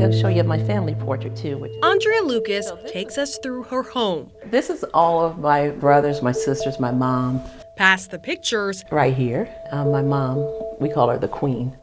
to show you my family portrait too. Andrea Lucas takes us through her home. This is all of my brothers, my sisters, my mom. Past the pictures. Right here, my mom, we call her the queen.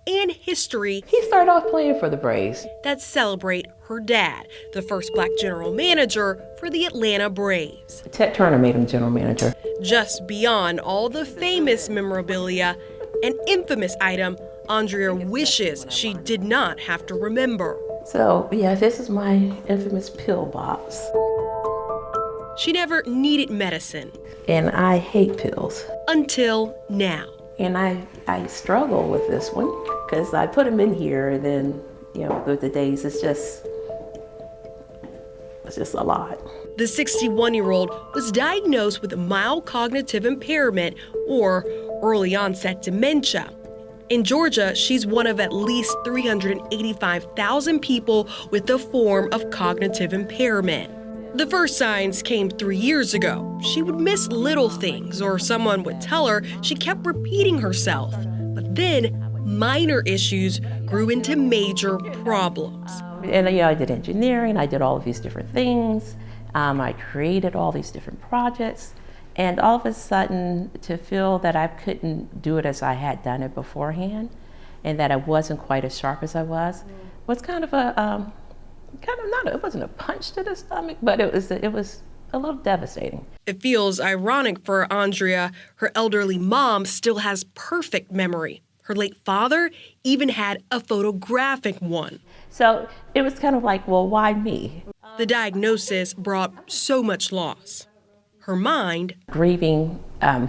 And history. He started off playing for the Braves. That celebrate her dad, the first black general manager for the Atlanta Braves. Ted Turner made him general manager. Just beyond all the famous memorabilia, an infamous item Andrea wishes she did not have to remember. So, yeah, this is my infamous pill box. She never needed medicine. And I hate pills. Until now. And I struggle with this one because I put them in here and then, with the days, it's just a lot. The 61-year-old was diagnosed with mild cognitive impairment or early-onset dementia. In Georgia, she's one of at least 385,000 people with the form of cognitive impairment. The first signs came 3 years ago. She would miss little things, or someone would tell her she kept repeating herself. But then, minor issues grew into major problems. And I did engineering, I did all of these different things. I created all these different projects. And all of a sudden, to feel that I couldn't do it as I had done it beforehand, and that I wasn't quite as sharp as I was kind of a, it wasn't a punch to the stomach, but it was a little devastating. It feels ironic for Andrea. Her elderly mom still has perfect memory. Her late father even had a photographic one. So it was kind of like, well, why me? The diagnosis brought so much loss. Her mind, grieving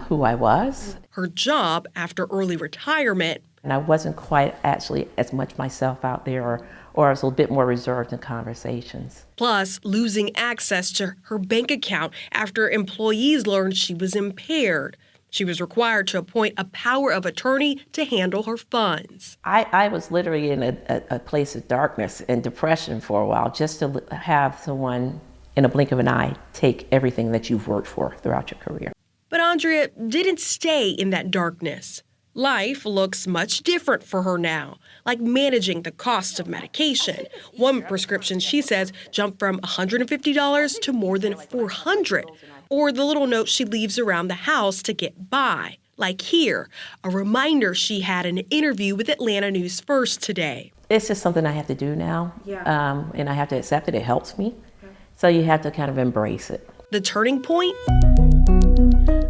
who I was. Her job after early retirement. And I wasn't quite actually as much myself out there, or I was a little bit more reserved in conversations. Plus, losing access to her bank account after employees learned she was impaired. She was required to appoint a power of attorney to handle her funds. I was literally in a place of darkness and depression for a while, just to have someone in a blink of an eye take everything that you've worked for throughout your career. But Andrea didn't stay in that darkness. Life looks much different for her now, like managing the cost of medication. One prescription, she says, jumped from $150 to more than $400. Or the little note she leaves around the house to get by. Like here, a reminder she had an interview with Atlanta News First today. It's just something I have to do now, and I have to accept it. It helps me. Okay. So you have to kind of embrace it. The turning point?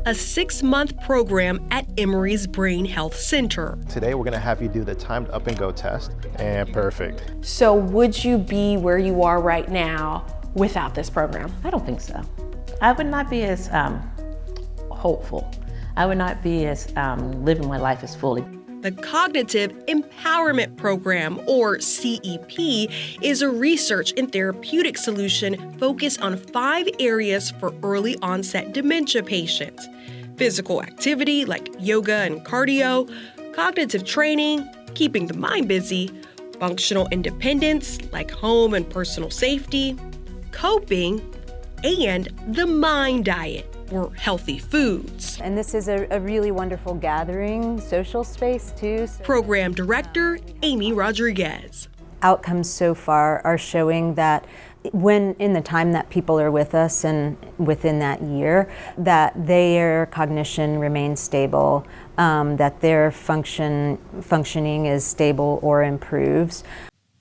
A 6-month program at Emory's Brain Health Center. Today we're going to have you do the timed up and go test, and perfect. So would you be where you are right now without this program? I don't think so. I would not be as hopeful. I would not be as living my life as fully. The Cognitive Empowerment Program, or CEP, is a research and therapeutic solution focused on 5 areas for early onset dementia patients: physical activity like yoga and cardio, cognitive training, keeping the mind busy, functional independence like home and personal safety, coping, and the mind diet, or healthy foods. And this is a really wonderful gathering, social space too. Program Director Amy Rodriguez. Outcomes so far are showing that when in the time that people are with us and within that year, that their cognition remains stable, that their functioning is stable or improves.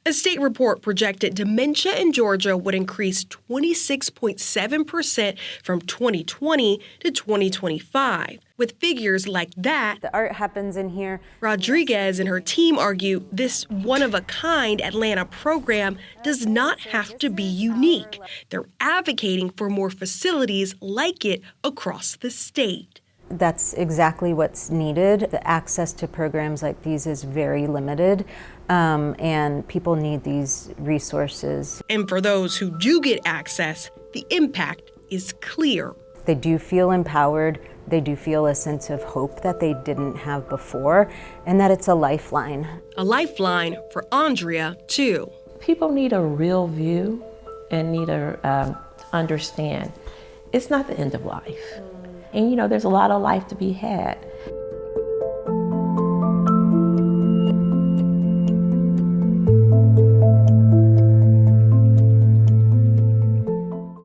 A state report projected dementia in Georgia would increase 26.7% from 2020 to 2025. With figures like that, the art happens in here. Rodriguez and her team argue this one-of-a-kind Atlanta program does not have to be unique. They're advocating for more facilities like it across the state. That's exactly what's needed. The access to programs like these is very limited, and people need these resources. And for those who do get access, the impact is clear. They do feel empowered. They do feel a sense of hope that they didn't have before, and that it's a lifeline. A lifeline for Andrea, too. People need a real view and need to understand it's not the end of life. And there's a lot of life to be had.